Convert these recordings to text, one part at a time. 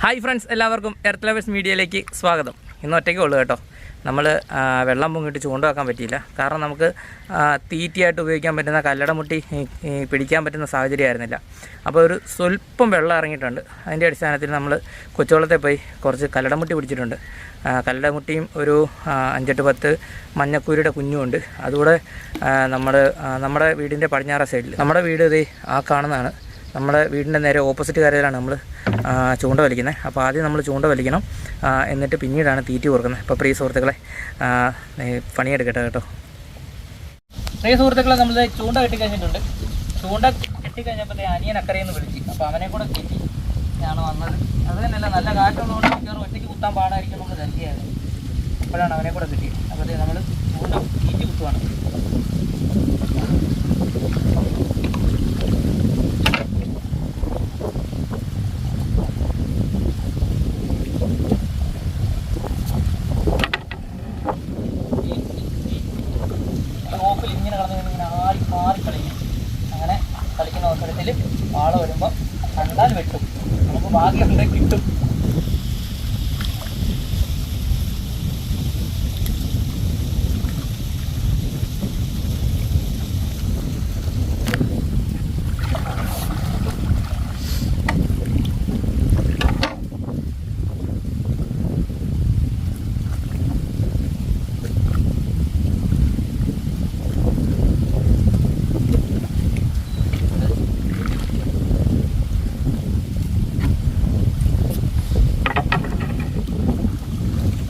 Hi friends, എല്ലാവർക്കും earth lovers മീഡിയയിലേക്ക് സ്വാഗതം. ഇന്ന് ഒറ്റയ്ക്കേ ഉള്ളൂ കേട്ടോ. നമ്മൾ വെള്ളം പൊങ്ങിയിട്ട് ചൂണ്ട വെക്കാൻ പറ്റിയില്ല. കാരണം നമുക്ക് തീറ്റയായിട്ട് ഉപയോഗിക്കാൻ പറ്റുന്ന കല്ലട മുട്ടി പിടിക്കാൻ പറ്റുന്ന സാഹചര്യമായിരുന്നില്ല. അപ്പോൾ ഒരു സ്വല്പം വെള്ളം ഇറങ്ങിയിട്ടുണ്ട്. അതിൻ്റെ അടിസ്ഥാനത്തിൽ നമ്മൾ കൊച്ചുവെള്ളത്തിൽ പോയി കുറച്ച് കല്ലട മുട്ടി പിടിച്ചിട്ടുണ്ട്. കല്ലട മുട്ടിയും ഒരു 5-10 മഞ്ഞക്കൂരിയുടെ കുഞ്ഞുമുണ്ട്. അതുകൂടെ നമ്മുടെ വീടിൻ്റെ പടിഞ്ഞാറ സൈഡിൽ, നമ്മുടെ വീട് ഇതേ ആ കാണുന്നതാണ്. നമ്മുടെ വീടിൻ്റെ നേരെ ഓപ്പോസിറ്റ് കരയിലാണ് നമ്മൾ ചൂണ്ട വലിക്കുന്നത്. അപ്പോൾ ആദ്യം നമ്മൾ ചൂണ്ട വലിക്കണം, എന്നിട്ട് പിന്നീടാണ് തീറ്റി കൊടുക്കുന്നത്. അപ്പോൾ പ്രിയ സുഹൃത്തുക്കളെ, പണിയെടുക്കട്ടെ കേട്ടോ. പ്രിയ സുഹൃത്തുക്കളെ, നമ്മൾ ചൂണ്ട കെട്ടിക്കഴിഞ്ഞിട്ടുണ്ട്. ചൂണ്ട കെട്ടിക്കഴിഞ്ഞപ്പോൾ അനിയൻ അക്കരയിൽ നിന്ന് വിളിച്ചു. അപ്പോൾ അവനെ കൂടെ കെട്ടി ഞാൻ വന്നത്. അത് തന്നെയല്ല, നല്ല കാറ്റുള്ളതുകൊണ്ട് മിക്കവാറും ഒറ്റയ്ക്ക് കുത്താൻ പാടായിരിക്കും നമുക്ക് ധരിക്കുകയാണ്. അപ്പോഴാണ് അവനെ കൂടെ കിട്ടിയത്. അപ്പോൾ നമ്മൾ ചൂണ്ട തീറ്റി കുത്തുവാണ്. അങ്ങനെ കളിക്കുന്ന അവസരത്തിൽ വാള വരുമ്പോൾ കണ്ടാൽ വെട്ടും, നമുക്ക് ഭാഗ്യമുണ്ടെങ്കിൽ കിട്ടും.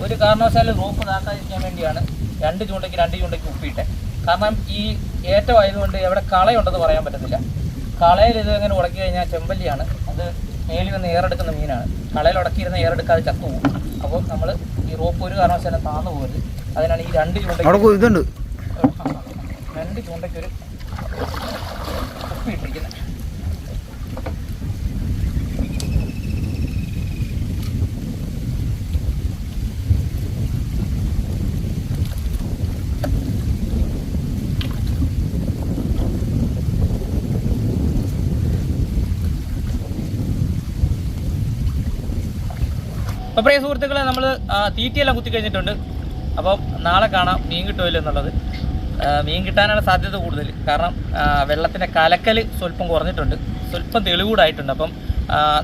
ഒരു കാരണവശാലും റോപ്പ് താക്കാതിരിക്കാൻ വേണ്ടിയാണ് 2 ചൂണ്ടയ്ക്ക് ഉപ്പിട്ടെ. കാരണം ഈ ഏറ്റമായതുകൊണ്ട് എവിടെ കളയുണ്ടെന്ന് പറയാൻ പറ്റത്തില്ല. കളയിൽ ഇത് എങ്ങനെ ഉടക്കി കഴിഞ്ഞാൽ ചെമ്പല്ലിയാണ്, അത് മേലിൽ വന്ന് ഏറെടുക്കുന്ന മീനാണ്. കളയിൽ ഉടക്കിയിരുന്ന ഏറെടുക്കാതെ ചത്തു പോകും. അപ്പോൾ നമ്മൾ ഈ റോപ്പ് ഒരു കാരണവശാലും താന്നു പോകരുത്. അതിനാണ് ഈ 2 ചൂണ്ടയ്ക്കൊരു ഉപ്പി ഇട്ടിരിക്കുന്നത്. അപ്പോൾ പ്രിയ സുഹൃത്തുക്കളെ, നമ്മൾ തീറ്റയെല്ലാം കുത്തി കഴിഞ്ഞിട്ടുണ്ട്. അപ്പം നാളെ കാണാം മീൻ കിട്ടുമല്ലോ എന്നുള്ളത്. മീൻ കിട്ടാനാണ് സാധ്യത കൂടുതൽ. കാരണം വെള്ളത്തിൻ്റെ കലക്കൽ സ്വല്പം കുറഞ്ഞിട്ടുണ്ട്, സ്വല്പം തെളിവൂടായിട്ടുണ്ട്. അപ്പം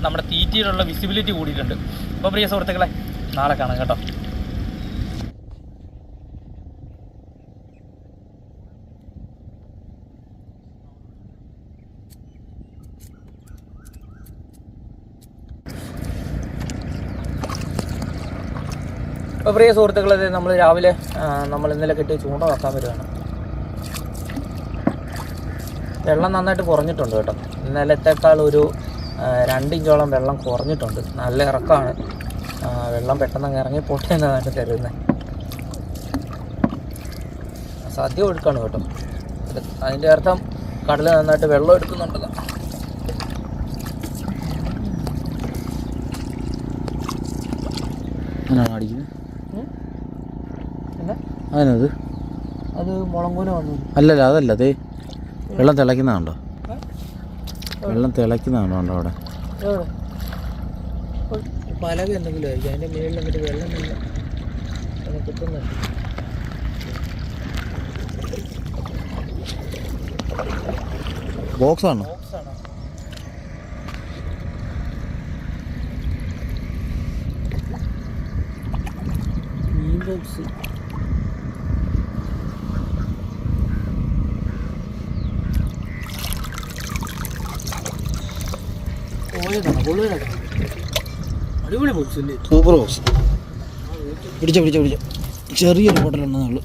നമ്മുടെ തീറ്റയിലുള്ള വിസിബിലിറ്റി കൂടിയിട്ടുണ്ട്. അപ്പോൾ പ്രിയ സുഹൃത്തുക്കളെ, നാളെ കാണാം കേട്ടോ. അപ്പോൾ പ്രിയ സുഹൃത്തുക്കളെ, നമ്മൾ രാവിലെ നമ്മൾ ഇന്നലെ കെട്ടി ചൂണ്ട വെക്കാൻ വരുവാണ്. വെള്ളം നന്നായിട്ട് കുറഞ്ഞിട്ടുണ്ട് കേട്ടോ. ഇന്നലത്തേക്കാൾ ഒരു 2 ഇഞ്ചോളം വെള്ളം കുറഞ്ഞിട്ടുണ്ട്. നല്ല ഇറക്കമാണ്. വെള്ളം പെട്ടെന്ന് ഇറങ്ങി പോട്ടെ എന്നാണ് കരുതുന്നത്. സദ്യ ഒഴുക്കാണ് കേട്ടോ. അതിൻ്റെ അർത്ഥം കടൽ നന്നായിട്ട് വെള്ളം എടുക്കുന്നുണ്ടല്ലോ. അടിക്കുന്നത് അതിനത് അത് മുളങ്കൂല വന്നു. അല്ലല്ല, അതല്ല. അതേ വെള്ളം തിളയ്ക്കുന്നതാണോ? വെള്ളം തിളയ്ക്കുന്നതാണോ അവിടെ? പലക എന്തെങ്കിലും ആയിരിക്കും. അതിൻ്റെ മേളിൽ എന്നിട്ട് വെള്ളം കുത്തുന്നുണ്ട്. ബോക്സാണോ? മീൻ ബോക്സ്. അടിപൊളി ബോക്സ് അല്ലേ? Super box. പിടിച്ച ചെറിയൊരു പൊട്ടലുണ്ടെന്നുള്ളു.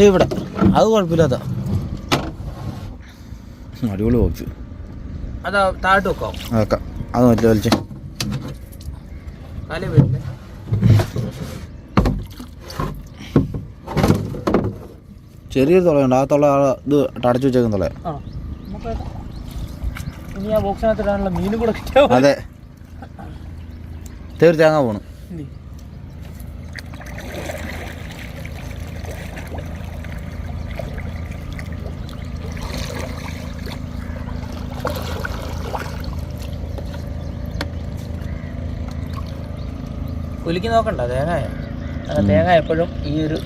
ഇവിടെ അത് കുഴപ്പമില്ലാത്ത അടിപൊളി ബോക്സ്. അതാ താഴോട്ട് വെക്കാം. വെക്കാം. അത് വലിച്ച കാലേ വരില്ലേ? ചെറിയൊരു തുളയുണ്ട്. ആ തുള ഇത് അടച്ചു വെച്ചേക്കുന്ന തുള. ഇനി ആ ബോക്സിനകത്തിടാനുള്ള മീനും കൂടെ കിട്ടിയാൽ അതെ, തീർച്ചയാങ്ങാൻ പോണു. കുലുക്കി നോക്കണ്ട തേങ്ങ. തേങ്ങ എപ്പോഴും ഈ ഒരു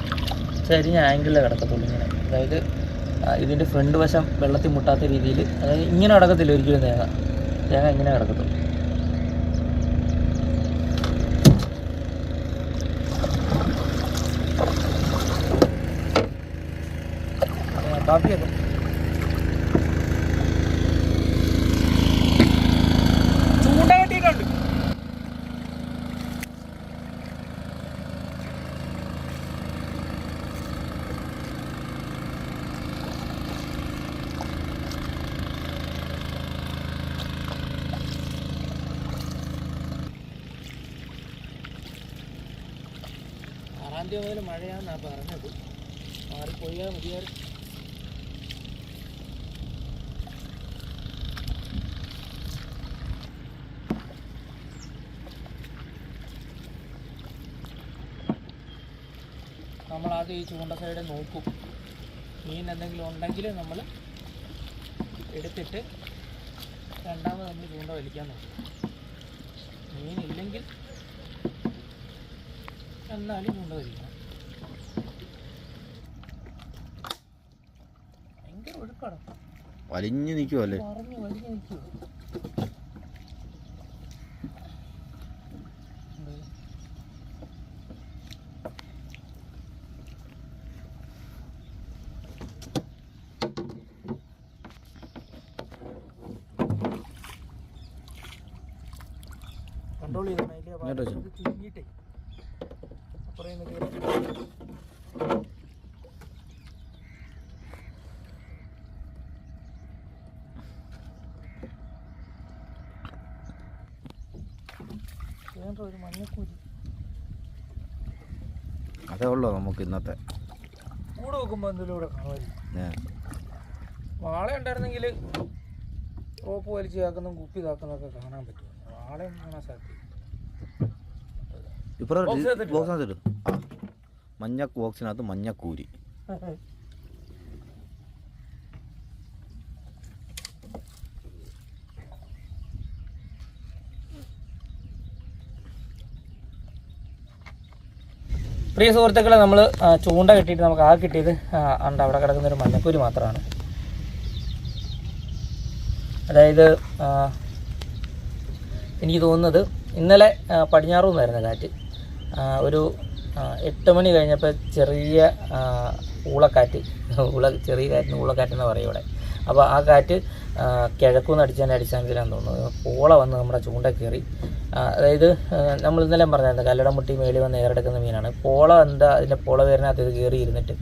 ചെരിഞ്ഞ ആംഗിളിൽ കിടക്കത്തുള്ളൂ ഇങ്ങനെ. അതായത് ഇതിൻ്റെ ഫ്രണ്ട് വശം വെള്ളത്തിൽ മുട്ടാത്ത രീതിയിൽ, അതായത് ഇങ്ങനെ കിടക്കത്തില്ല ഒരിക്കലും തേങ്ങ ഇങ്ങനെ കിടക്കത്തുള്ളൂ. കാപ്പിയൊക്കെ ചൂണ്ട കെട്ടിയിട്ടുണ്ട്. ആറാം തീയതി മുതൽ മഴയാണെന്നാണ് പറഞ്ഞത്. മാറിപ്പോയാൽ മതിയായിരുന്നു. നമ്മളാദ്യം ഈ ചൂണ്ട സൈഡ് നോക്കും. മീൻ എന്തെങ്കിലും ഉണ്ടെങ്കിൽ നമ്മൾ എടുത്തിട്ട് രണ്ടാമത് നമ്മൾ ചൂണ്ട വലിക്കാൻ നോക്കും. മീനില്ലെങ്കിൽ എന്നാലും ചൂണ്ട വലിക്കണം. ഭയങ്കര ഒഴുക്കാണ്. വലിഞ്ഞു നിൽക്കുമല്ലേ? വലിഞ്ഞു നിൽക്കുമോ? കൺട്രോൾ ചെയ്തോട്ടെ. ചുരുങ്ങിയിട്ടേ അപ്പുറം ഒരു മഞ്ഞക്കൂരി അതേ ഉള്ളൂ നമുക്ക് ഇന്നത്തെ. കൂടെ വെക്കുമ്പോൾ എന്തെങ്കിലും ഇവിടെ കാണുമായിരിക്കും. വാള ഉണ്ടായിരുന്നെങ്കിൽ റോപ്പ് വലിച്ച് കാക്കുന്നതും കുപ്പി കാക്കുന്നതൊക്കെ കാണാൻ പറ്റും. വാളയൊന്നും കാണാൻ സാധിക്കും. ബോക്സിനകത്ത് മഞ്ഞ ബോക്സിനകത്ത് മഞ്ഞക്കൂരി. പ്രിയ സുഹൃത്തുക്കളെ, നമ്മൾ ചൂണ്ട കെട്ടിയിട്ട് നമുക്ക് ആ കിട്ടിയത് ഉണ്ട് അവിടെ കിടക്കുന്നൊരു മഞ്ഞക്കൂരി മാത്രമാണ്. അതായത് എനിക്ക് തോന്നുന്നത് ഇന്നലെ പടിഞ്ഞാറ് നിന്നായിരുന്നു കാറ്റ്. ഒരു 8 മണി കഴിഞ്ഞപ്പോൾ ചെറിയ ഊളക്കാറ്റ്, ചെറിയ കാറ്റിന് ഊളക്കാറ്റെന്ന് പറയും ഇവിടെ. അപ്പോൾ ആ കാറ്റ് കിഴക്കുനിന്ന് അടിച്ചതിൻ്റെ അടിസ്ഥാനത്തിലാണെന്ന് തോന്നുന്നു പോള വന്ന് നമ്മുടെ ചൂണ്ട കയറി. അതായത് നമ്മൾ ഇന്നലെ പറഞ്ഞായിരുന്നു കല്ലട മുട്ടി മേളിൽ വന്ന് ഏറെടുക്കുന്ന മീനാണ് പോള. അതിൻ്റെ പോള പേരിനകത്ത് ഇത് കയറി ഇരുന്നിട്ട്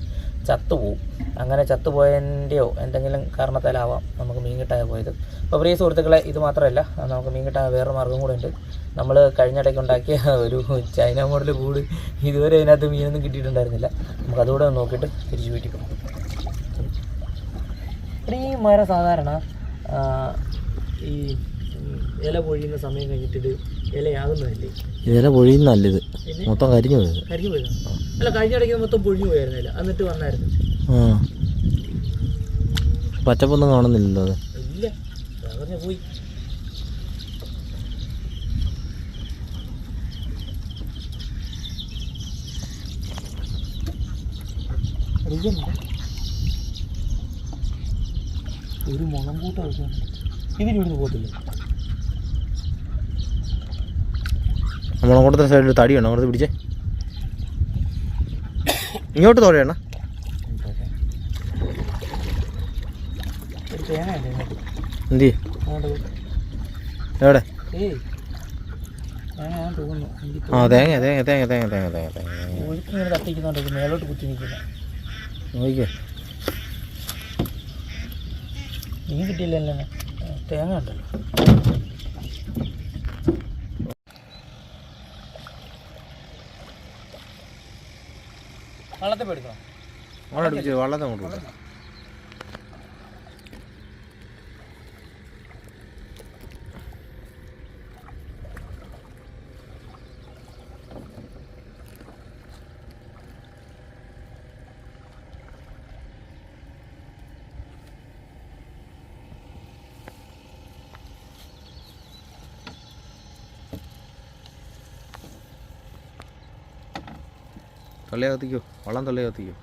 ചത്തുപോകും. അങ്ങനെ ചത്തുപോയതിൻ്റെയോ എന്തെങ്കിലും കാരണത്താലാവാം നമുക്ക് മീൻ കിട്ടാതെ പോയത്. അപ്പോൾ പ്രിയ സുഹൃത്തുക്കളെ, ഇത് മാത്രമല്ല, നമുക്ക് മീൻ കിട്ടാൻ വേറൊരു മാർഗ്ഗം കൂടെ ഉണ്ട്. നമ്മൾ കഴിഞ്ഞിടയ്ക്ക് ഉണ്ടാക്കിയ ഒരു ചൈന മോഡൽ കൂട് ഇതുവരെ അതിനകത്ത് മീനൊന്നും കിട്ടിയിട്ടുണ്ടായിരുന്നില്ല. നമുക്ക് അതുകൂടെ നോക്കിയിട്ട് തിരിച്ചു വീട്ടിൽ പോകും. ഈ മരം സാധാരണ ഈ ഇല പൊഴിയുന്ന സമയം കഴിഞ്ഞിട്ട് ഇലയാകുന്നതല്ലേ? ഇല പൊഴിയുന്നല്ലിത് മൊത്തം കരിഞ്ഞു പോയത്. കരിഞ്ഞു പോയത് അല്ല, കഴിഞ്ഞിടയ്ക്ക് മൊത്തം പൊഴിഞ്ഞു പോയായിരുന്നില്ല, എന്നിട്ട് വന്നായിരുന്നു. പച്ചപ്പൊന്നും കാണുന്നില്ലല്ലോ അത്. ഇല്ല, പറഞ്ഞ പോയി. ഒരു മുളം കൂട്ടം ആവശ്യമുണ്ട്. ഇതിനിവിടുന്ന് പോകത്തില്ല. മുളംകൂട്ടത്തിന് സൈഡിൽ തടിയാണ്, അങ്ങോട്ട് പിടിച്ചേ. ഇങ്ങോട്ട് തോടെയാണ്. എന്ത് എവിടെ? ആ തേങ്ങ തേങ്ങ തേങ്ങ തേങ്ങ തേങ്ങ തേങ്ങ തേങ്ങ ഒഴുക്കിങ്ങനെ തട്ടിക്കുന്നുണ്ട്. മേലോട്ട് കുത്തി നിൽക്കില്ല. നോക്കിക്കേ, മീൻ കിട്ടിയില്ലല്ലോ. തേങ്ങ ഉണ്ടല്ലോ. വള്ളത്തെ പേടിക്കണം. വള്ളത്തെ അങ്ങോട്ട് തള്ളി കത്തിക്കോ, വെള്ളം തള്ളി കത്തിക്കോ.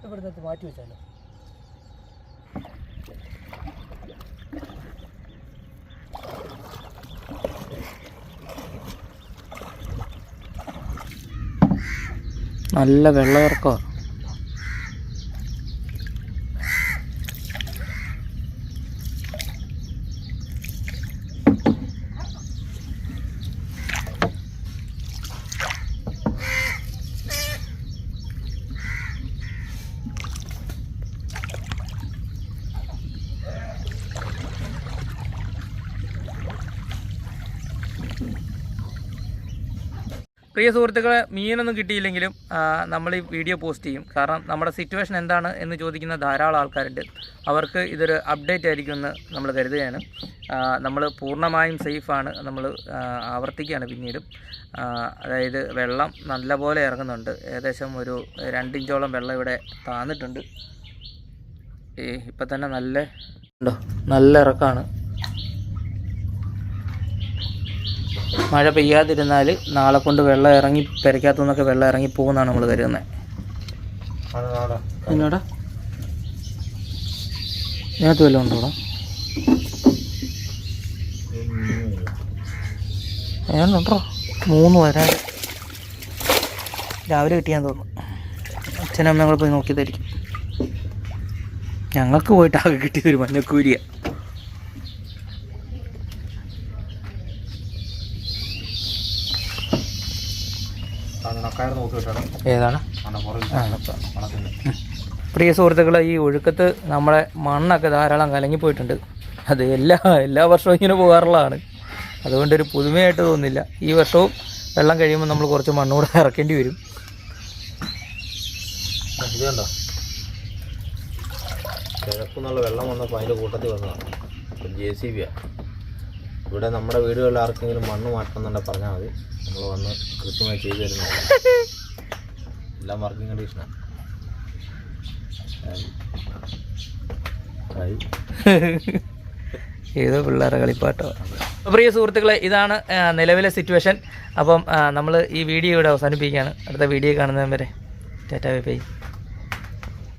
ഇവിടുന്ന് മാറ്റി വെച്ചാലോ? നല്ല വെള്ളമിറക്കമാണ്. പ്രിയ സുഹൃത്തുക്കളെ, മീനൊന്നും കിട്ടിയില്ലെങ്കിലും നമ്മൾ ഈ വീഡിയോ പോസ്റ്റ് ചെയ്യും. കാരണം നമ്മുടെ സിറ്റുവേഷൻ എന്താണ് എന്ന് ചോദിക്കുന്ന ധാരാളം ആൾക്കാരുണ്ട്. അവർക്ക് ഇതൊരു അപ്ഡേറ്റ് ആയിരിക്കുമെന്ന് നമ്മൾ കരുതുകയാണ്. നമ്മൾ പൂർണ്ണമായും സേഫാണ്. നമ്മൾ ആവർത്തിക്കുകയാണ് പിന്നീടും. അതായത് വെള്ളം നല്ലപോലെ ഇറങ്ങുന്നുണ്ട്. ഏകദേശം ഒരു 2 ഇഞ്ചോളം വെള്ളം ഇവിടെ താന്നിട്ടുണ്ട്. ഇപ്പം തന്നെ നല്ല ഇറക്കമാണ്. മഴ പെയ്യാതിരുന്നാൽ നാളെ കൊണ്ട് വെള്ളം ഇറങ്ങി പെരയ്ക്കകത്തുനിന്നൊക്കെ വെള്ളം ഇറങ്ങി പോകുമെന്നാണ് നമ്മൾ കരുതുന്നത്. എന്നോടാ ഇതിനകത്ത് വല്ലതും ഉണ്ടോടാ? ഏതാണ്ടോ 3 വരാൻ രാവിലെ കിട്ടിയാന്ന് തോന്നുന്നു. അച്ഛനും അമ്മയും കൂടെ പോയി നോക്കിയതായിരിക്കും. ഞങ്ങൾക്ക് പോയിട്ട് ആകെ കിട്ടിയൊരു മഞ്ഞക്കൂരിയ. ഏതാണ്? പ്രിയ സുഹൃത്തുക്കളെ, ഈ ഒഴുക്കത്ത് നമ്മളെ മണ്ണൊക്കെ ധാരാളം കലങ്ങിപ്പോയിട്ടുണ്ട്. അത് എല്ലാ വർഷവും ഇങ്ങനെ പോകാറുള്ളതാണ്. അതുകൊണ്ടൊരു പുതുമയായിട്ട് തോന്നുന്നില്ല. ഈ വർഷവും വെള്ളം കഴിയുമ്പോൾ നമ്മൾ കുറച്ച് മണ്ണൂടെ ഇറക്കേണ്ടി വരും. ഇതുണ്ടോ കിഴക്കുന്നുള്ള വെള്ളം വന്നപ്പോൾ അതിൻ്റെ കൂട്ടത്തിൽ വന്നതാണ്. JCB ഇവിടെ നമ്മുടെ വീടുകളിൽ ആർക്കെങ്കിലും മണ്ണ് മാറ്റണമെന്നുണ്ടെങ്കിൽ പറഞ്ഞാൽ മതി, നമ്മൾ വന്ന് കൃത്യമായി ചെയ്തു തരുന്നതാണ്. എല്ലാം വർക്കിംഗ് കണ്ടീഷനാണ്. ഏതോ പിള്ളേരെ കളിപ്പാട്ടോ. പ്രിയ സുഹൃത്തുക്കളെ, ഇതാണ് നിലവിലെ സിറ്റുവേഷൻ. അപ്പം നമ്മൾ ഈ വീഡിയോ ഇവിടെ അവസാനിപ്പിക്കുകയാണ്. അടുത്ത വീഡിയോ കാണുന്നവരെ ടാറ്റാ ബൈ ബൈ.